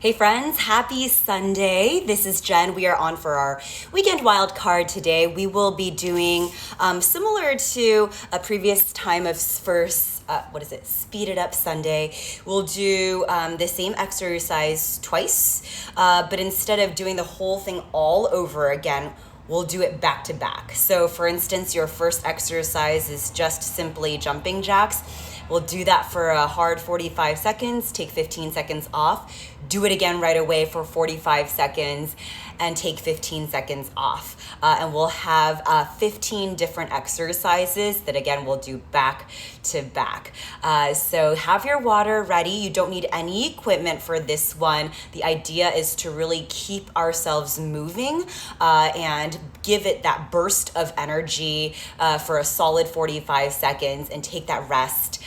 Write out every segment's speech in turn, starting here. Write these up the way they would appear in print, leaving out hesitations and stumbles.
Hey friends, happy Sunday. This is Jen. We are on for our weekend wild card today. We will be doing similar to a previous time of Speed It Up Sunday. We'll do the same exercise twice, but instead of doing the whole thing all over again, we'll do it back to back. So for instance, your first exercise is just simply jumping jacks. We'll do that for a hard 45 seconds, take 15 seconds off, do it again right away for 45 seconds, and take 15 seconds off. And we'll have 15 different exercises that again, we'll do back to back. So have your water ready. You don't need any equipment for this one. The idea is to really keep ourselves moving and give it that burst of energy for a solid 45 seconds and take that rest,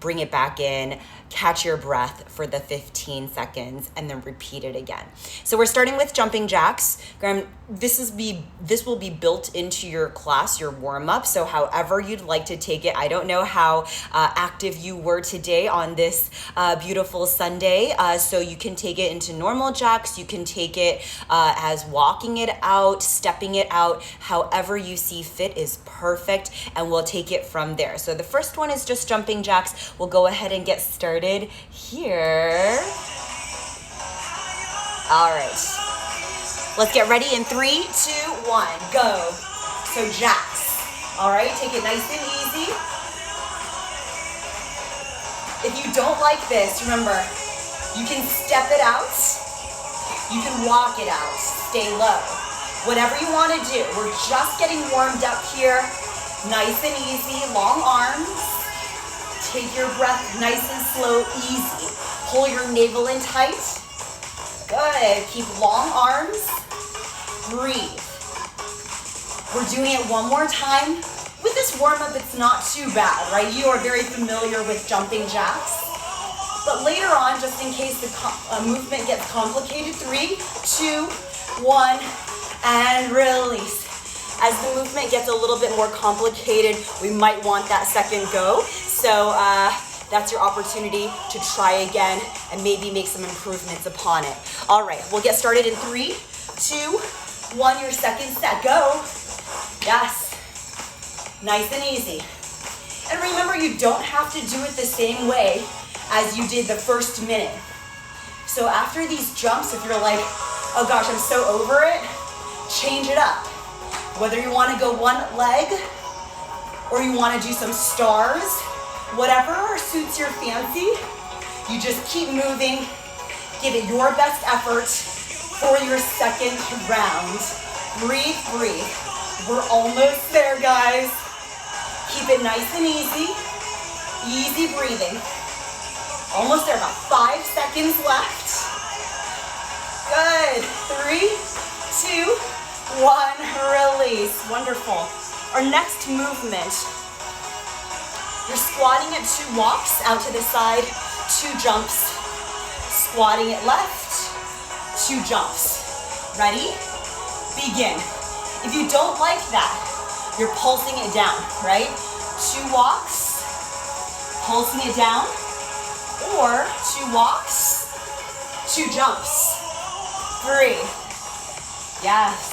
bring it back in, catch your breath for the 15 seconds, and then repeat it again. So we're starting with jumping jacks. This will be built into your class, your warm-up, so however you'd like to take it. I don't know how active you were today on this beautiful Sunday, so you can take it into normal jacks, you can take it as walking it out, stepping it out, however you see fit is perfect, and we'll take it from there. So the first one is just jumping jacks. We'll go ahead and get started here. All right. Let's get ready in 3, 2, 1, go. So jacks. All right, take it nice and easy. If you don't like this, remember, you can step it out. You can walk it out. Stay low. Whatever you want to do. We're just getting warmed up here. Nice and easy, long arms. Take your breath nice and slow, easy. Pull your navel in tight. Good. Keep long arms. Breathe. We're doing it one more time. With this warm-up, it's not too bad, right? You are very familiar with jumping jacks. But later on, just in case the movement gets complicated, 3, 2, 1, and release. As the movement gets a little bit more complicated, we might want that second go. So that's your opportunity to try again and maybe make some improvements upon it. All right, we'll get started in 3, 2, 1, your second set, go. Yes, nice and easy. And remember, you don't have to do it the same way as you did the first minute. So after these jumps, if you're like, oh gosh, I'm so over it, change it up. Whether you want to go one leg or you want to do some stars, whatever suits your fancy, you just keep moving, give it your best effort for your second round. Breathe, breathe. We're almost there, guys. Keep it nice and easy. Easy breathing. Almost there, about 5 seconds left. Good. 3, 2, 1, release. Wonderful. Our next movement, you're squatting at 2 walks out to the side, 2 jumps. Squatting it left, 2 jumps. Ready? Begin. If you don't like that, you're pulsing it down, right? 2 walks, pulsing it down, or 2 walks, 2 jumps. 3. Yes.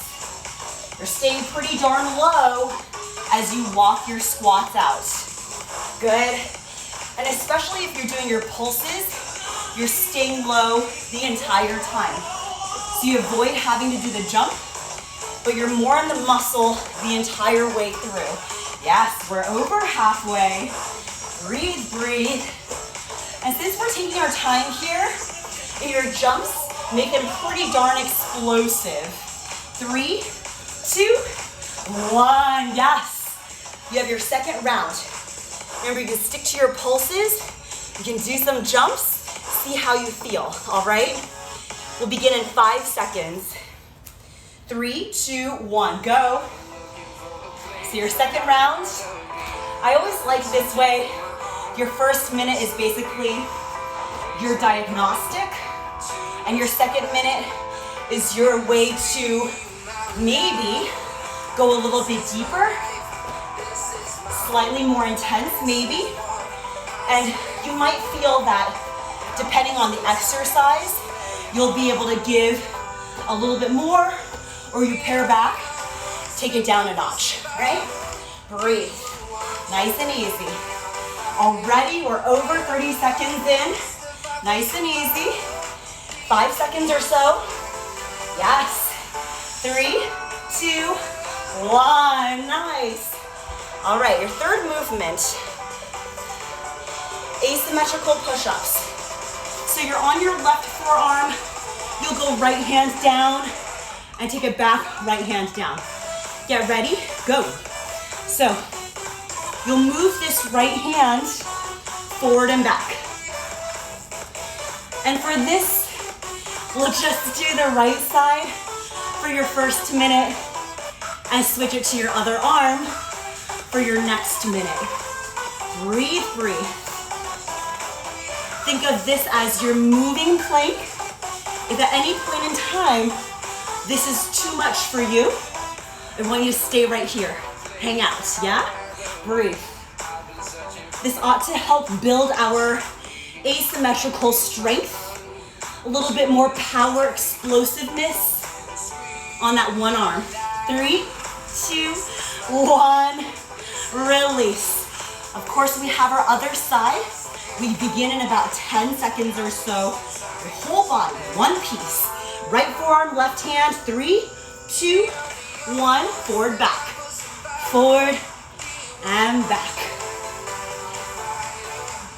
You're staying pretty darn low as you walk your squats out. Good. And especially if you're doing your pulses, you're staying low the entire time. So you avoid having to do the jump, but you're more in the muscle the entire way through. Yes, we're over halfway. Breathe, breathe. And since we're taking our time here, in your jumps, make them pretty darn explosive. 3, 2, 1, yes. You have your second round. Remember, you can stick to your pulses. You can do some jumps. See how you feel, all right? We'll begin in 5 seconds. 3, 2, 1, go. So your second round, I always like this way. Your first minute is basically your diagnostic, and your second minute is your way to maybe go a little bit deeper, slightly more intense maybe, and you might feel that depending on the exercise, you'll be able to give a little bit more, or you pare back, take it down a notch, right? Breathe, nice and easy. Already, we're over 30 seconds in, nice and easy. 5 seconds or so, yes. 3, 2, 1, nice. All right, your third movement, asymmetrical push-ups. So you're on your left forearm, you'll go right hand down and take it back, right hand down. Get ready, go. So you'll move this right hand forward and back. And for this, we'll just do the right side for your first minute and switch it to your other arm for your next minute. Breathe, breathe. Think of this as your moving plank. If at any point in time, this is too much for you, I want you to stay right here. Hang out, yeah? Breathe. This ought to help build our asymmetrical strength, a little bit more power, explosiveness on that one arm. 3, 2, 1, release. Of course, we have our other side. We begin in about 10 seconds or so. Your whole body, one piece. Right forearm, left hand. 3, 2, 1, forward, back. Forward and back.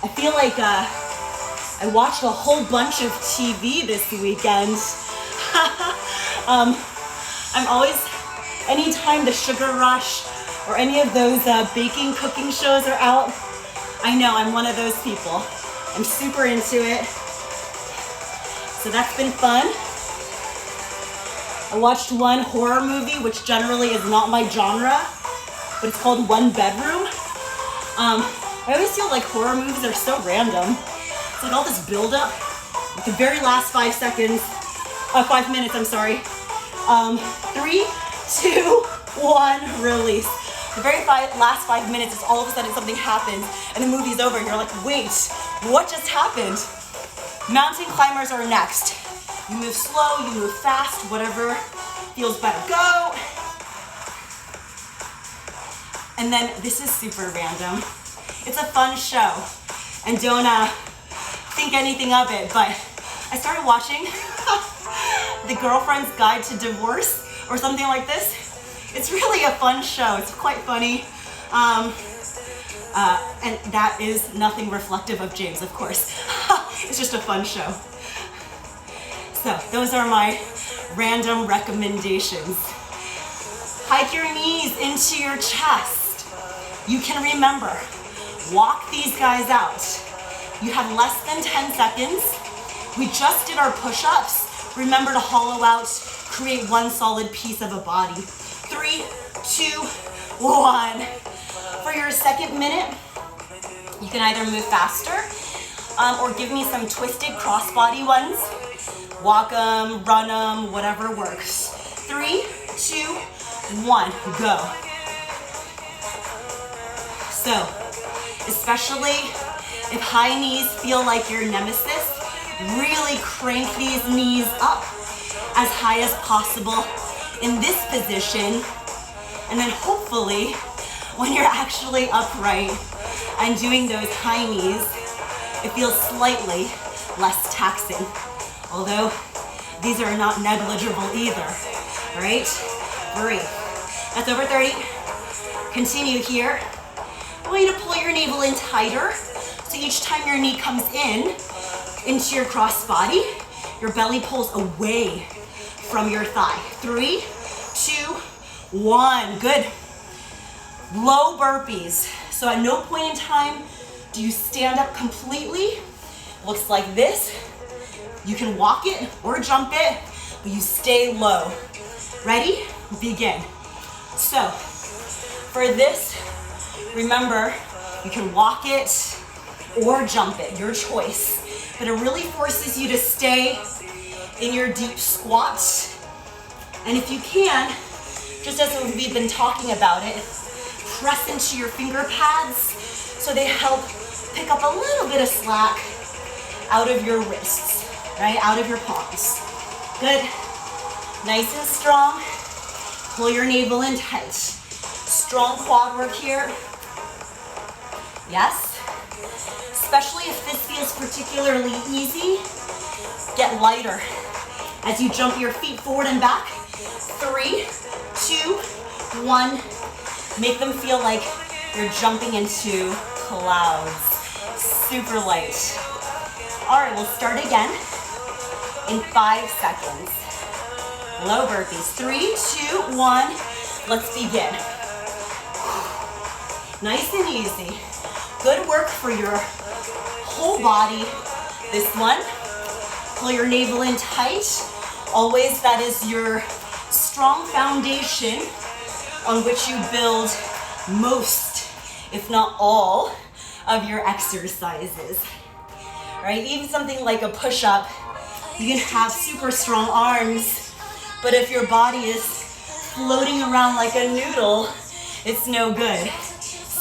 I feel like I watched a whole bunch of TV this weekend. I'm always, anytime the Sugar Rush or any of those baking, cooking shows are out, I know I'm one of those people. I'm super into it. So that's been fun. I watched one horror movie, which generally is not my genre, but it's called One Bedroom. I always feel like horror movies are so random. It's like all this buildup. At the very last 5 seconds, 5 minutes, I'm sorry. 3, 2, 1, release. The very last 5 minutes is all of a sudden something happens and the movie's over and you're like, wait, what just happened? Mountain climbers are next. You move slow, you move fast, whatever feels better. Go. And then this is super random. It's a fun show. And don't think anything of it, but I started watching The Girlfriend's Guide to Divorce or something like this. It's really a fun show. It's quite funny. And that is nothing reflective of James, of course. It's just a fun show. So those are my random recommendations. Hike your knees into your chest. You can remember, walk these guys out. You have less than 10 seconds. We just did our push-ups. Remember to hollow out, create one solid piece of a body. 3, 2, 1. For your second minute, you can either move faster or give me some twisted crossbody ones. Walk them, run them, whatever works. 3, 2, 1, go. So, especially if high knees feel like your nemesis, really crank these knees up as high as possible in this position. And then hopefully, when you're actually upright and doing those high knees, it feels slightly less taxing. Although these are not negligible either, right? Breathe. That's over 30. Continue here. I want you to pull your navel in tighter. So each time your knee comes in into your cross body, your belly pulls away from your thigh. 3, 2, 1. Good. Low burpees. So at no point in time do you stand up completely. Looks like this. You can walk it or jump it, but you stay low. Ready? Begin. So for this, remember, you can walk it or jump it, your choice. But it really forces you to stay in your deep squat. And if you can, just as we've been talking about it, press into your finger pads so they help pick up a little bit of slack out of your wrists. right? Out of your palms. Good. Nice and strong. Pull your navel in tight. Strong quad work here. Yes. Especially if this feels particularly easy, get lighter as you jump your feet forward and back. 3, 2, 1. Make them feel like you're jumping into clouds. Super light. All right, we'll start again in 5 seconds. Low burpees. 3, 2, 1. Let's begin. Nice and easy. Good work for your whole body. This one, pull your navel in tight. Always, that is your strong foundation on which you build most, if not all, of your exercises. Right? Even something like a push-up, you can have super strong arms, but if your body is floating around like a noodle, it's no good.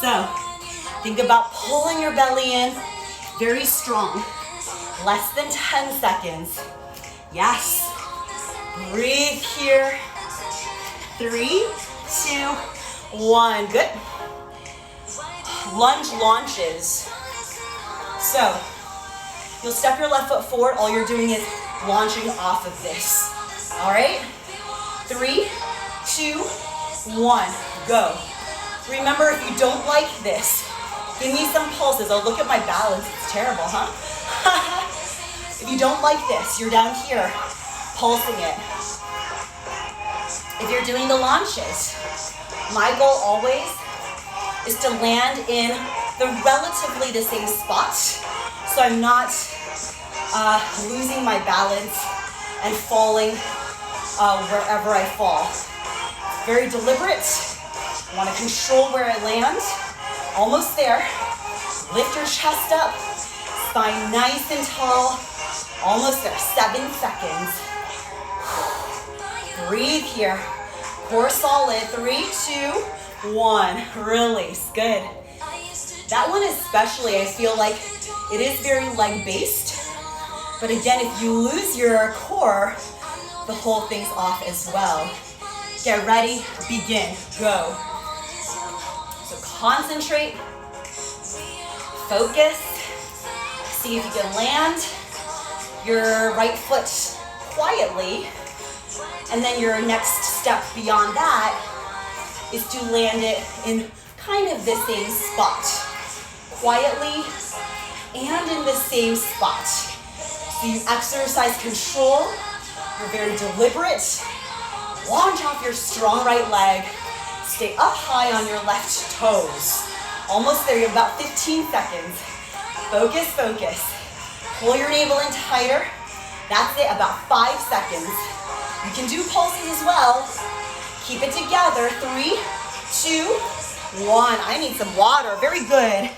So, think about pulling your belly in, very strong. Less than 10 seconds. Yes. Breathe here. 3, 2, 1. Good. Lunge launches. So, you'll step your left foot forward. All you're doing is launching off of this. All right? 3, 2, 1. Go. Remember, if you don't like this, give me some pulses. Oh, look at my balance. It's terrible, huh? If you don't like this, you're down here, pulsing it. If you're doing the launches, my goal always is to land in the relatively the same spot, so I'm not losing my balance and falling wherever I fall. Very deliberate. I want to control where I land. Almost there. Lift your chest up. Spine nice and tall. Almost there. 7 seconds. Breathe here. Core solid. 3, 2, 1. Release. Good. That one especially, I feel like it is very leg-based. But again, if you lose your core, the whole thing's off as well. Get ready. Begin. Go. So concentrate. Focus. See if you can land your right foot quietly. And then your next step beyond that is to land it in kind of the same spot. Quietly and in the same spot. So you exercise control. You're very deliberate. Launch off your strong right leg. Stay up high on your left toes. Almost there, you have about 15 seconds. Focus, focus. Pull your navel in tighter. That's it, about 5 seconds. You can do pulses as well. Keep it together. 3, 2, 1. I need some water. Very good.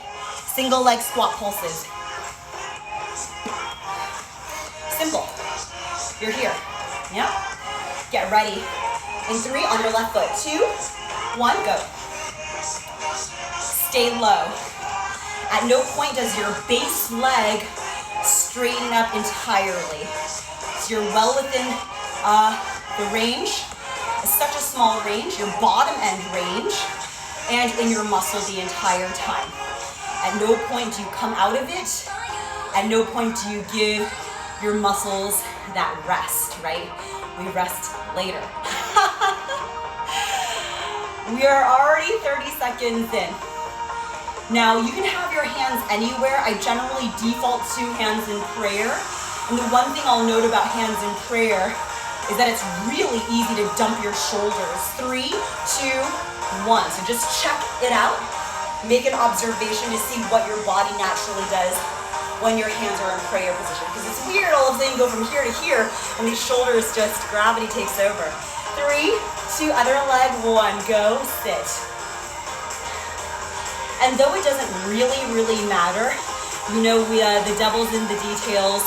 Single leg squat pulses. Simple. You're here. Yeah? Get ready. In 3, on your left foot. 2, 1, go. Stay low. At no point does your base leg straighten up entirely. So you're well within the range. It's such a small range, your bottom end range, and in your muscle the entire time. At no point do you come out of it. At no point do you give your muscles that rest, right? We rest later. We are already 30 seconds in. Now, you can have your hands anywhere. I generally default to hands in prayer. And the one thing I'll note about hands in prayer is that it's really easy to dump your shoulders. 3, 2, 1. So just check it out. Make an observation to see what your body naturally does when your hands are in prayer position. Because it's weird all of a sudden you go from here to here and these shoulders just, gravity takes over. 3, 2, other leg, 1, go, sit. And though it doesn't really matter, you know, the devil's in the details.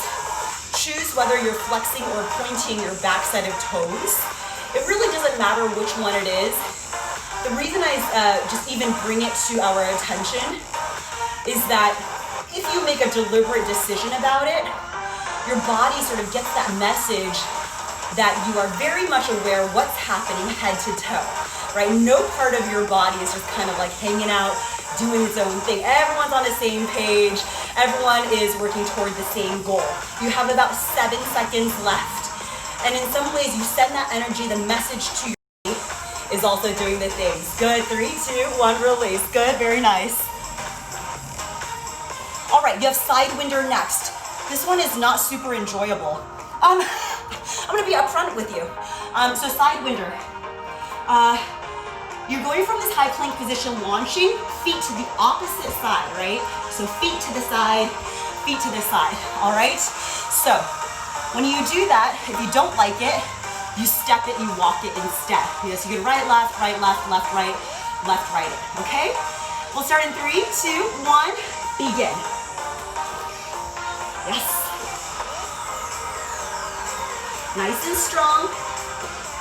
Choose whether you're flexing or pointing your backside of toes. It really doesn't matter which one it is. The reason I just even bring it to our attention is that if you make a deliberate decision about it, your body sort of gets that message that you are very much aware what's happening head to toe, right? No part of your body is just kind of like hanging out, doing its own thing. Everyone's on the same page. Everyone is working toward the same goal. You have about 7 seconds left. And in some ways, you send that energy, the message to your body is also doing the things. Good, 3, 2, 1, release. Good, very nice. All right, you have Sidewinder next. This one is not super enjoyable. I'm gonna be upfront with you. So Sidewinder, you're going from this high plank position, launching feet to the opposite side, right? So feet to the side, all right? So when you do that, if you don't like it, you step it, you walk it instead. Yes, you can right, left, left, right, left, right it, okay? We'll start in 3, 2, 1, begin. Yes. Nice and strong,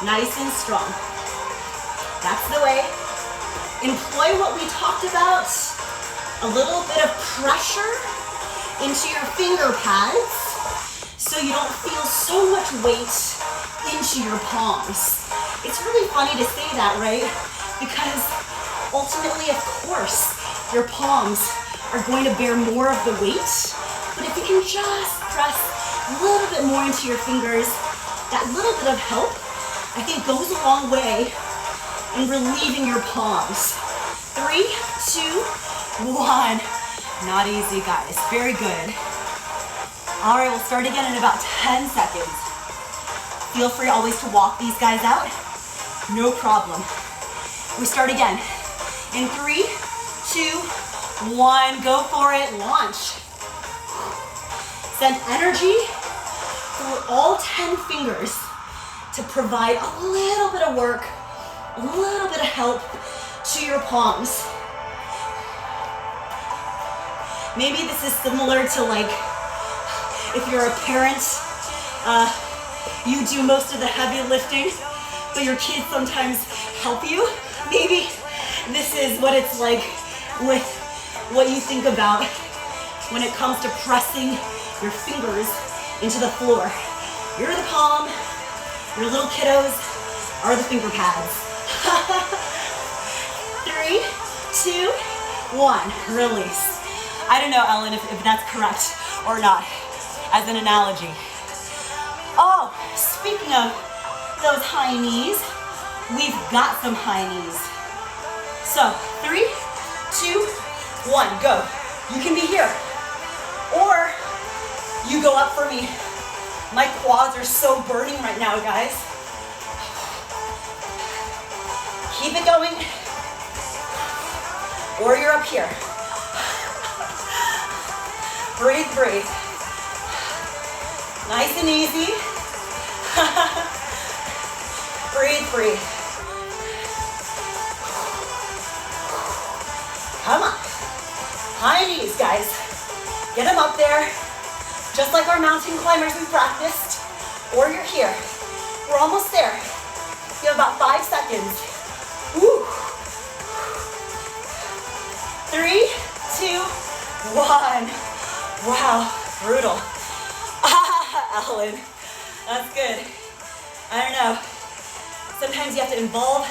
nice and strong. That's the way. Employ what we talked about, a little bit of pressure into your finger pads so you don't feel so much weight into your palms. It's really funny to say that, right? Because ultimately, of course, your palms are going to bear more of the weight, but if you can just press a little bit more into your fingers, that little bit of help, I think, goes a long way in relieving your palms. 3, 2, 1. Not easy, guys. Very good. All right, we'll start again in about 10 seconds. Feel free always to walk these guys out. No problem. We start again. In 3, 2, 1. Go for it. Launch. Send energy through all 10 fingers to provide a little bit of work, a little bit of help to your palms. Maybe this is similar to like if you're a parent, you do most of the heavy lifting, but your kids sometimes help you. Maybe this is what it's like with what you think about when it comes to pressing your fingers into the floor. You're the palm, your little kiddos are the finger pads. 3, 2, 1, release. I don't know, Ellen, if that's correct or not as an analogy. Oh, speaking of those high knees, we've got some high knees. So 3, 2, 1, go. You can be here, or you go up for me. My quads are so burning right now, guys. Keep it going. Or you're up here. Breathe, breathe. Nice and easy. Breathe, breathe. Come on. High knees, guys. Get them up there. Just like our mountain climbers we practiced. Or you're here. We're almost there. You have about 5 seconds. Woo. 3, 2, 1. Wow, brutal. Ellen, that's good. I don't know. Sometimes you have to involve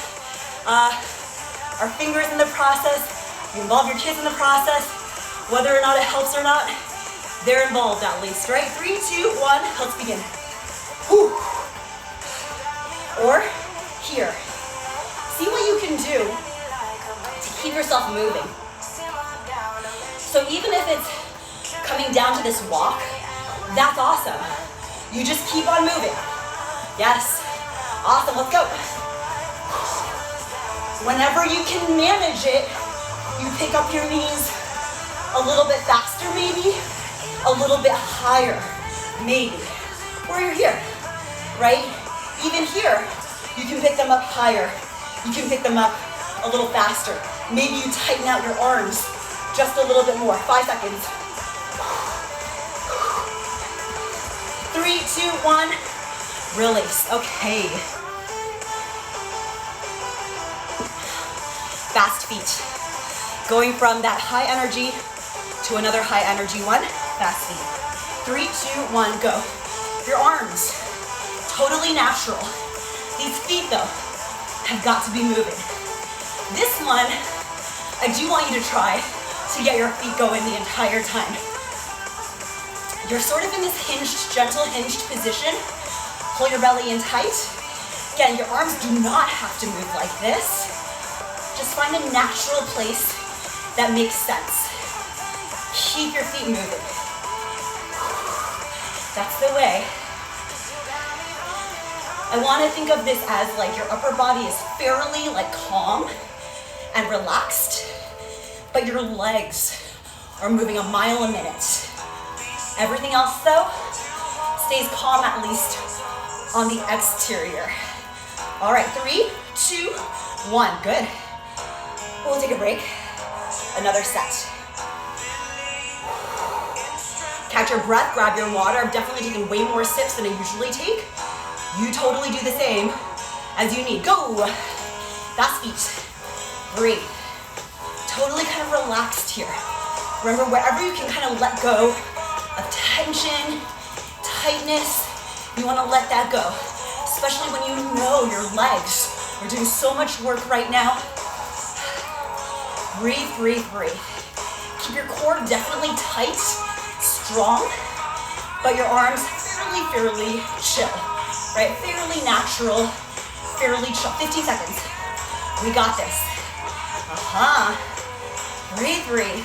our fingers in the process. You involve your kids in the process. Whether or not it helps or not, they're involved at least, right? 3, 2, 1, let's begin. Whew. Or here. See what you can do to keep yourself moving. So even if it's coming down to this walk, that's awesome. You just keep on moving. Yes. Awesome, let's go. Whenever you can manage it, you pick up your knees a little bit faster maybe, a little bit higher maybe. Or you're here, right? Even here, you can pick them up higher. You can pick them up a little faster. Maybe you tighten out your arms just a little bit more. 5 seconds. 3, 2, 1, release. Okay. Fast feet. Going from that high energy to another high energy one. Fast feet. 3, 2, 1, go. Your arms, totally natural. These feet though, have got to be moving. This one, I do want you to try to get your feet going the entire time. You're sort of in this hinged, gentle hinged position. Pull your belly in tight. Again, your arms do not have to move like this. Just find a natural place that makes sense. Keep your feet moving. That's the way. I want to think of this as like your upper body is fairly like calm and relaxed, but your legs are moving a mile a minute. Everything else though stays calm, at least on the exterior. All right, 3, 2, 1, good. We'll take a break. Another set. Catch your breath, grab your water. I'm definitely taking way more sips than I usually take. You totally do the same as you need. Go. Fast feet. Breathe. Totally kind of relaxed here. Remember, wherever you can kind of let go of tension, tightness, you want to let that go. Especially when you know your legs are doing so much work right now. Breathe, breathe, breathe. Keep your core definitely tight, strong, but your arms fairly chill, right? Fairly natural, fairly chill. 15 seconds. We got this. Breathe, breathe.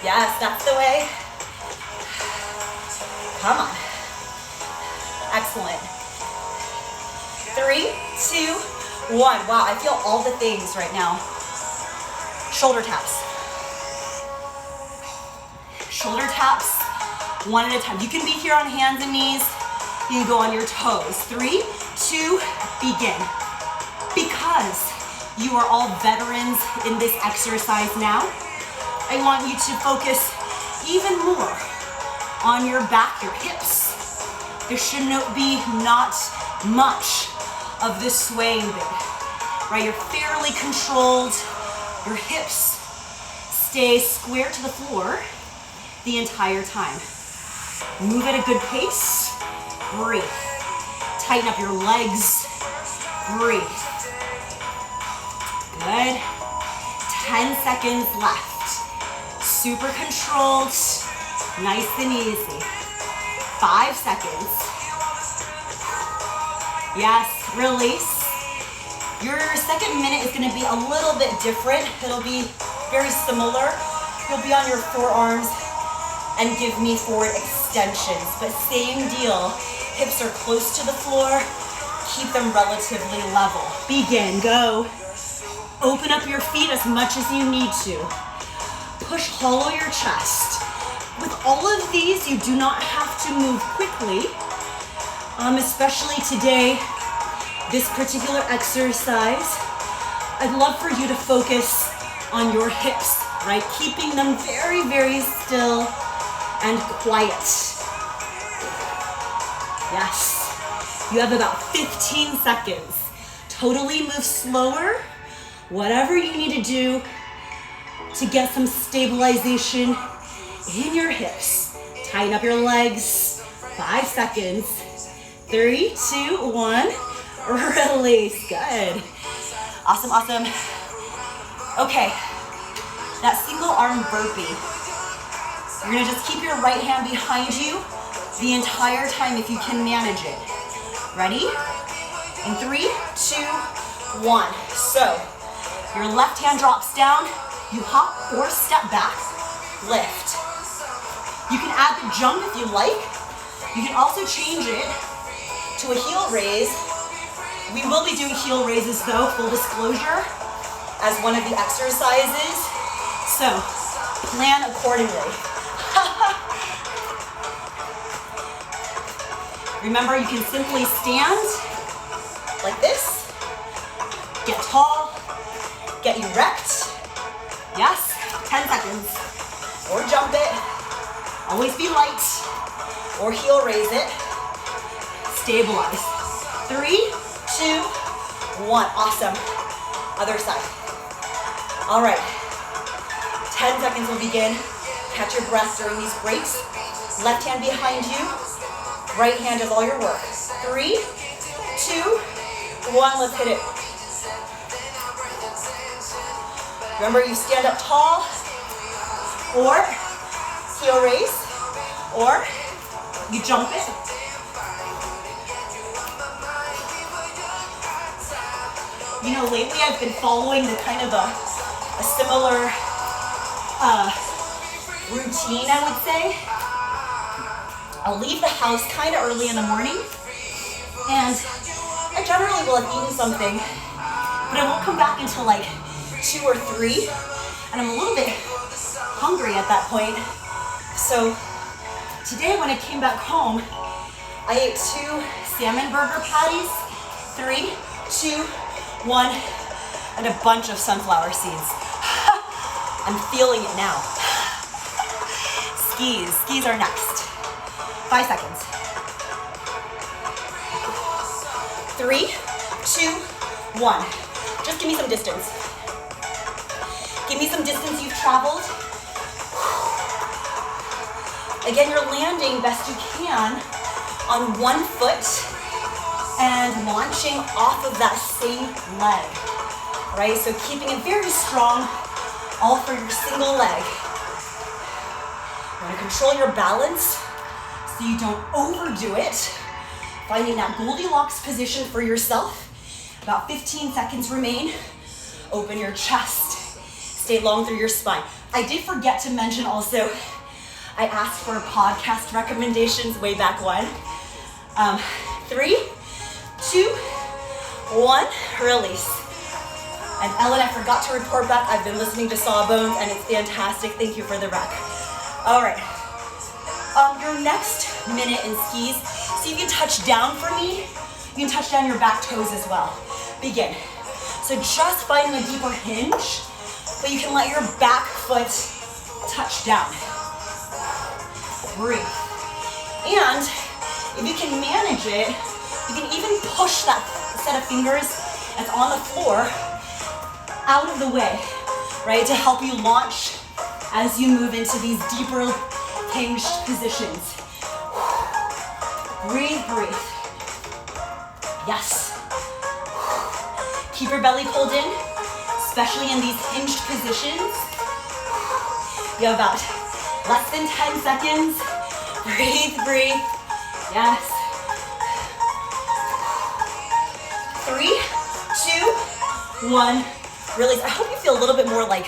Yes, that's the way. Come on. Excellent. 3, 2, 1. Wow, I feel all the things right now. Shoulder taps. Shoulder taps, one at a time. You can be here on hands and knees. You can go on your toes. 3, 2, begin. Because you are all veterans in this exercise now, I want you to focus even more on your back, your hips. There should be not much of this swaying bit, right? You're fairly controlled. Your hips stay square to the floor the entire time. Move at a good pace. Breathe. Tighten up your legs. Breathe. Good. 10 seconds left. Super controlled. Nice and easy. 5 seconds. Yes, release. Your second minute is going to be a little bit different. It'll be very similar. You'll be on your forearms and give me forward extensions, but same deal. Hips are close to the floor. Keep them relatively level. Begin, go. Open up your feet as much as you need to. Push hollow your chest. With all of these, you do not have to move quickly, especially today. This particular exercise, I'd love for you to focus on your hips, right? Keeping them very still and quiet. Yes. You have about 15 seconds. Totally move slower. Whatever you need to do to get some stabilization in your hips. Tighten up your legs. 5 seconds. 3, 2, 1. Release. Good. Awesome, awesome. Okay. That single arm burpee. You're gonna just keep your right hand behind you the entire time if you can manage it. Ready? In 3, 2, 1. So, your left hand drops down, you hop or step back, lift. You can add the jump if you like. You can also change it to a heel raise. We will be doing heel raises though, full disclosure, as one of the exercises. So, plan accordingly. Remember, you can simply stand like this, get tall, get erect. Yes, 10 seconds. Or jump it. Always be light. Or heel raise it. Stabilize. 3, 2, 1. Awesome. Other side. All right. 10 seconds will begin. Catch your breath during these breaks. Left hand behind you, right hand does all your work. 3, 2, 1, let's hit it. Remember, you stand up tall, or heel raise, or you jump it. You know, lately I've been following the kind of a similar routine, I would say. I'll leave the house kind of early in the morning, and I generally will have eaten something, but I won't come back until like 2 or 3, and I'm a little bit hungry at that point. So today when I came back home, I ate 2 salmon burger patties, 3, 2, 1, and a bunch of sunflower seeds. I'm feeling it now. Skis are next. 5 seconds. 3, 2, 1. Just give me some distance. Give me some distance you've traveled. Again, you're landing best you can on one foot and launching off of that same leg, right? So keeping it very strong, all for your single leg. You want to control your balance so you don't overdo it. Finding that Goldilocks position for yourself. About 15 seconds remain. Open your chest. Stay long through your spine. I did forget to mention also, I asked for podcast recommendations way back when. 3, 2, 1, release. And Ellen, I forgot to report back. I've been listening to Sawbones and it's fantastic. Thank you for the rec. All right. Your next minute in skis, so you can touch down for me. You can touch down your back toes as well. Begin. So just finding a deeper hinge, but you can let your back foot touch down. Breathe. And if you can manage it, you can even push that set of fingers that's on the floor out of the way, right? To help you launch as you move into these deeper hinged positions. Breathe, breathe. Yes. Keep your belly pulled in, especially in these hinged positions. You have about less than 10 seconds. Breathe, breathe. Yes. 3, 2, 1. Release. I hope you feel a little bit more like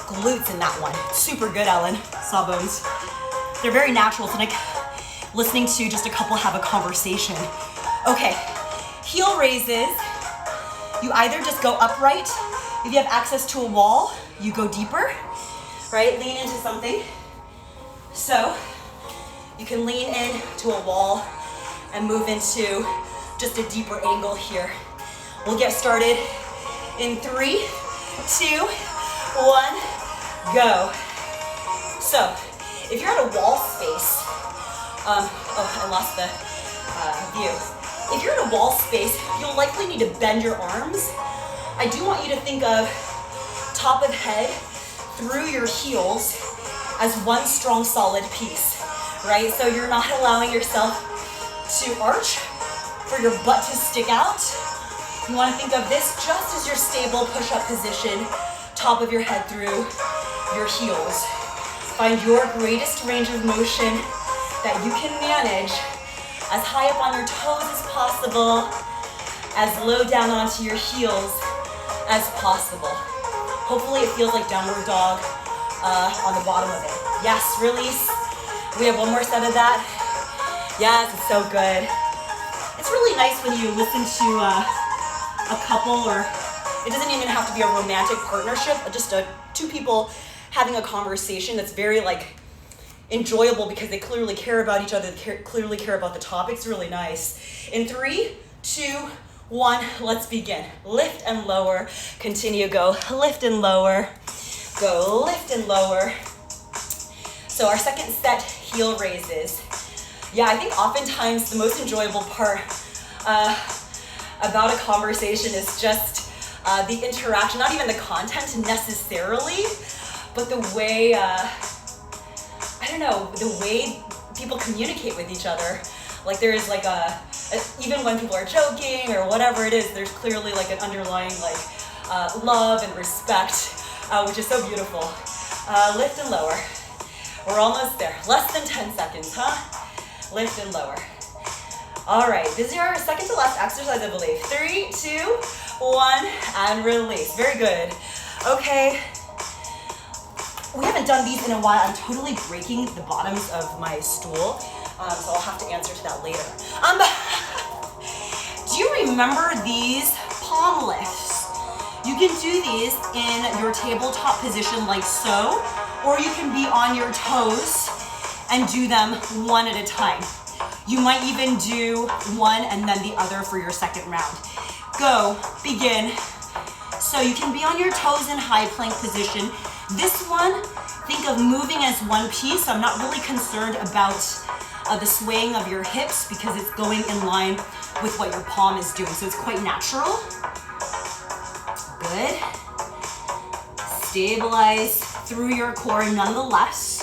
glutes in that one. Super good, Ellen. Sawbones. They're very natural. It's like listening to just a couple have a conversation. Okay. Heel raises. You either just go upright. If you have access to a wall, you go deeper, right? Lean into something. So you can lean in to a wall and move into just a deeper angle here. We'll get started in 3, 2, 1, go. So if you're at a wall space, I lost the view. If you're in a wall space, you'll likely need to bend your arms. I do want you to think of top of head through your heels as one strong solid piece, right? So you're not allowing yourself to arch for your butt to stick out. You want to think of this just as your stable push-up position, top of your head through your heels. Find your greatest range of motion that you can manage as high up on your toes as possible, as low down onto your heels as possible. Hopefully it feels like downward dog on the bottom of it. Yes, release. We have one more set of that. Yes, it's so good. It's really nice when you listen to a couple, or it doesn't even have to be a romantic partnership, just two people having a conversation that's very like enjoyable because they clearly care about each other, clearly care about the topic. It's really nice. In 3, 2, 1, let's begin. Lift and lower, continue, go. Lift and lower, go. Lift and lower. So our second set, heel raises. Yeah, I think oftentimes the most enjoyable part about a conversation is just the interaction, not even the content necessarily, but the way, I don't know, the way people communicate with each other. Like there is like even when people are joking or whatever it is, there's clearly like an underlying like love and respect, which is so beautiful. Lift and lower. We're almost there. Less than 10 seconds, huh? Lift and lower. All right, this is your second to last exercise, I believe. 3, 2, 1, and release. Very good. Okay. We haven't done these in a while. I'm totally breaking the bottoms of my stool, so I'll have to answer to that later. Do you remember these palm lifts? You can do these in your tabletop position like so, or you can be on your toes and do them one at a time. You might even do one and then the other for your second round. Go, begin. So you can be on your toes in high plank position. This one, think of moving as one piece. I'm not really concerned about the swaying of your hips because it's going in line with what your palm is doing. So it's quite natural. Good. Stabilize through your core nonetheless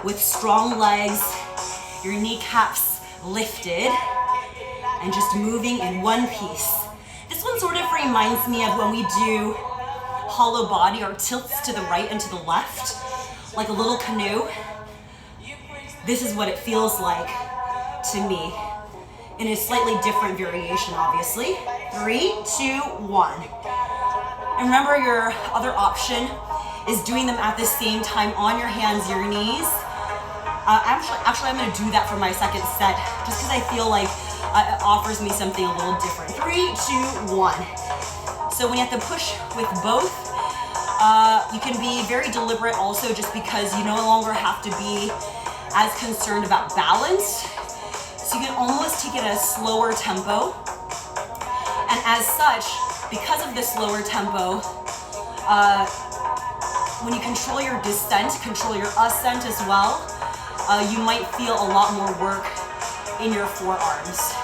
with strong legs, your kneecaps lifted, and just moving in one piece. This one sort of reminds me of when we do hollow body or tilts to the right and to the left, like a little canoe. This is what it feels like to me, in a slightly different variation, obviously. 3, 2, 1. And remember, your other option is doing them at the same time on your hands, your knees. Actually, I'm gonna do that for my second set, just because I feel like it offers me something a little different. 3, 2, 1. So when you have to push with both, you can be very deliberate also, just because you no longer have to be as concerned about balance. So you can almost take it at a slower tempo. And as such, because of this slower tempo, when you control your descent, control your ascent as well, you might feel a lot more work in your forearms.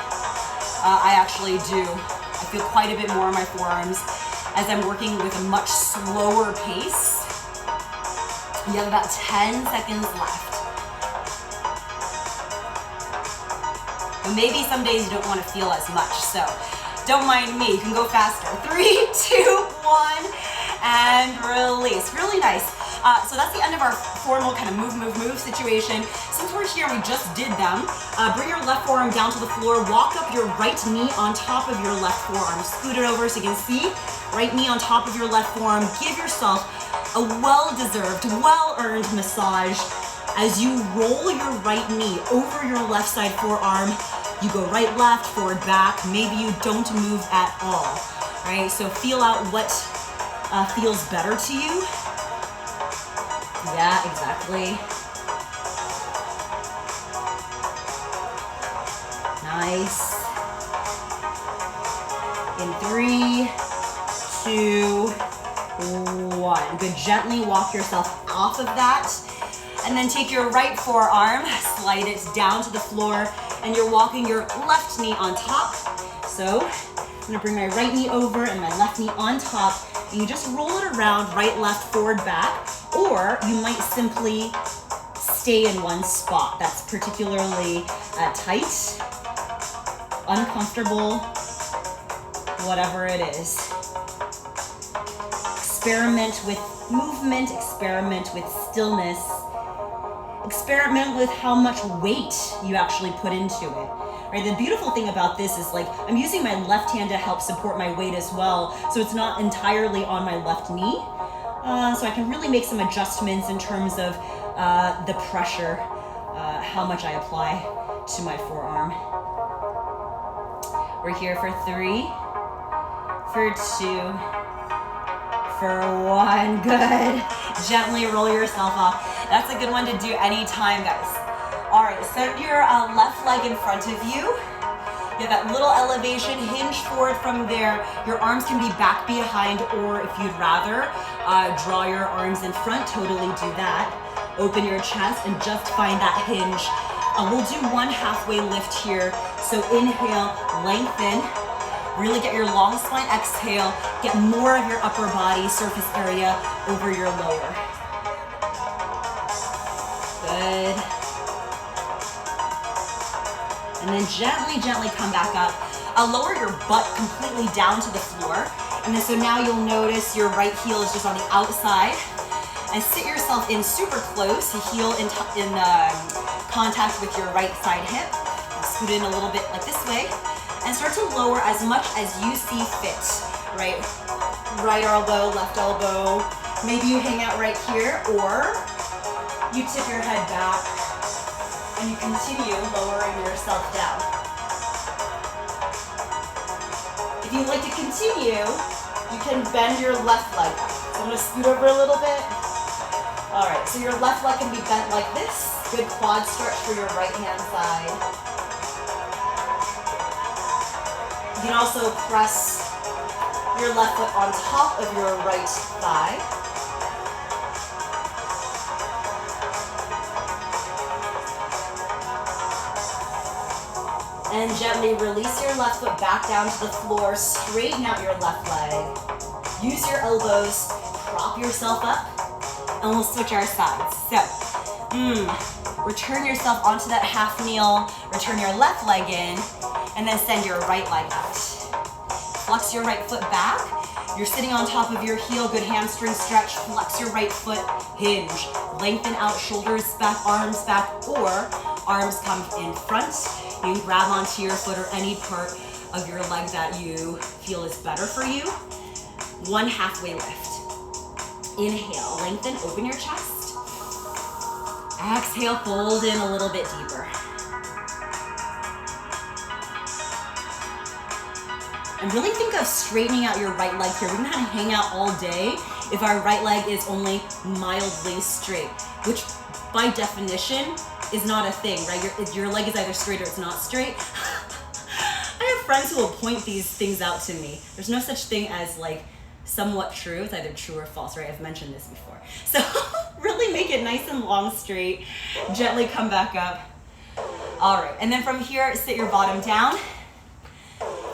I actually do. I feel quite a bit more in my forearms as I'm working with a much slower pace. You have about 10 seconds left. And maybe some days you don't want to feel as much, so don't mind me, you can go faster. 3, 2, 1, and release. Really nice. So that's the end of our formal kind of move situation. Since we're here, we just did them. Bring your left forearm down to the floor. Walk up your right knee on top of your left forearm. Scoot it over so you can see. Right knee on top of your left forearm. Give yourself a well-deserved, well-earned massage as you roll your right knee over your left side forearm. You go right, left, forward, back. Maybe you don't move at all, right? So feel out what feels better to you. Yeah, exactly. Nice. In 3, 2, 1. Good. Gently walk yourself off of that. And then take your right forearm, slide it down to the floor, and you're walking your left knee on top. So I'm gonna bring my right knee over and my left knee on top, and you just roll it around, right, left, forward, back, or you might simply stay in one spot. That's particularly tight, uncomfortable, whatever it is. Experiment with movement, experiment with stillness, experiment with how much weight you actually put into it. Right? The beautiful thing about this is, like, I'm using my left hand to help support my weight as well, so it's not entirely on my left knee. So I can really make some adjustments in terms of the pressure, how much I apply to my forearm. We're here for 3, for 2, for 1. Good. Gently roll yourself off. That's a good one to do anytime, guys. All right, set your left leg in front of you. You have that little elevation, hinge forward from there. Your arms can be back behind, or if you'd rather, draw your arms in front, totally do that. Open your chest and just find that hinge. We'll do one halfway lift here. So inhale, lengthen. Really get your long spine. Exhale, get more of your upper body surface area over your lower. Good. And then gently, gently come back up. Lower your butt completely down to the floor. And then so now you'll notice your right heel is just on the outside. And sit yourself in super close, your heel in contact with your right side hip. Scoot in a little bit like this way. And start to lower as much as you see fit, right? Right elbow, left elbow. Maybe you hang out right here, or you tip your head back and you continue lowering yourself down. If you'd like to continue, you can bend your left leg up. So I'm gonna scoot over a little bit. All right, so your left leg can be bent like this. Good quad stretch for your right hand side. You can also press your left foot on top of your right thigh. And gently release your left foot back down to the floor. Straighten out your left leg. Use your elbows, prop yourself up. And we'll switch our sides. So, return yourself onto that half kneel, return your left leg in, and then send your right leg out. Flex your right foot back. You're sitting on top of your heel, good hamstring stretch. Flex your right foot, hinge. Lengthen out, shoulders back, or arms come in front. You can grab onto your foot or any part of your leg that you feel is better for you. One halfway lift. Inhale, lengthen, open your chest. Exhale, fold in a little bit deeper. And really think of straightening out your right leg here. We're gonna hang out all day if our right leg is only mildly straight, which by definition is not a thing, right? Your leg is either straight or it's not straight. I have friends who will point these things out to me. There's no such thing as like somewhat true. It's either true or false, right? I've mentioned this before. So really make it nice and long, straight. Gently come back up. All right, and then from here, sit your bottom down.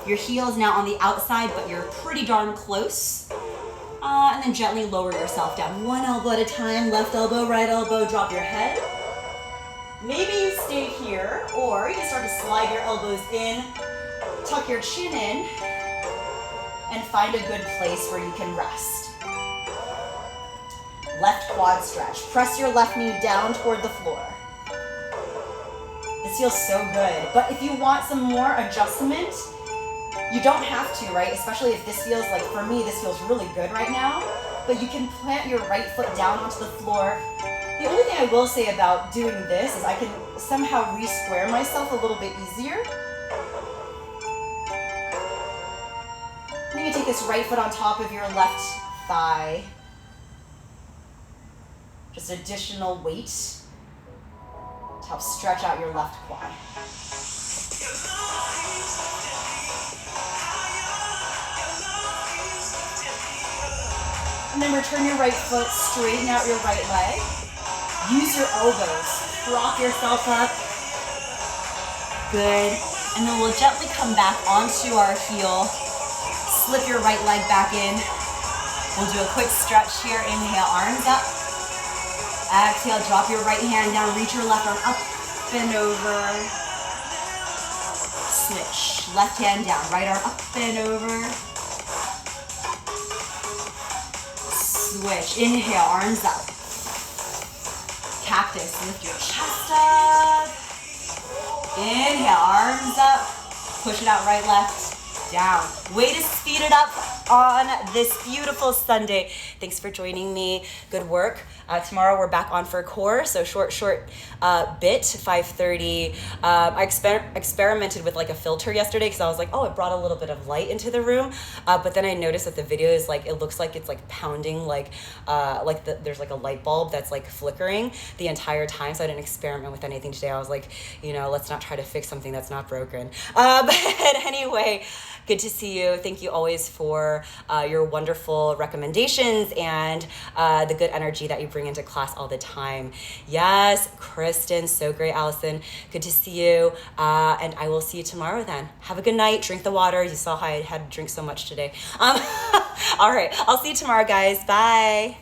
Your heel is now on the outside, but you're pretty darn close. And then gently lower yourself down. One elbow at a time, left elbow, right elbow, drop your head. Maybe you stay here, or you can start to slide your elbows in, tuck your chin in, and find a good place where you can rest. Left quad stretch. Press your left knee down toward the floor. This feels so good. But if you want some more adjustment, you don't have to, right? Especially if this feels like, for me, this feels really good right now. But you can plant your right foot down onto the floor. The only thing I will say about doing this is I can somehow re-square myself a little bit easier. You can take this right foot on top of your left thigh. Just additional weight to help stretch out your left quad. And then return your right foot, straighten out your right leg. Use your elbows, prop yourself up. Good. And then we'll gently come back onto our heel. Slip your right leg back in. We'll do a quick stretch here. Inhale, arms up. Exhale, drop your right hand down. Reach your left arm up and over. Switch. Left hand down. Right arm up and over. Switch. Inhale, arms up. Cactus. Lift your chest up. Inhale, arms up. Push it out, right, left. Down. Way to speed it up on this beautiful Sunday. Thanks for joining me. Good work. Tomorrow we're back on for core, so short bit, 5:30. I experimented with like a filter yesterday because I was like, oh, it brought a little bit of light into the room. But then I noticed that the video is like, it looks like it's like pounding, there's like a light bulb that's like flickering the entire time. So I didn't experiment with anything today. I was like, let's not try to fix something that's not broken. But anyway, good to see you. Thank you always for your wonderful recommendations and the good energy that you bring into class all the time. Yes, Kristen, so great. Allison, good to see you. And I will see you tomorrow then. Have a good night. Drink the water. You saw how I had to drink so much today. All right. I'll see you tomorrow, guys. Bye.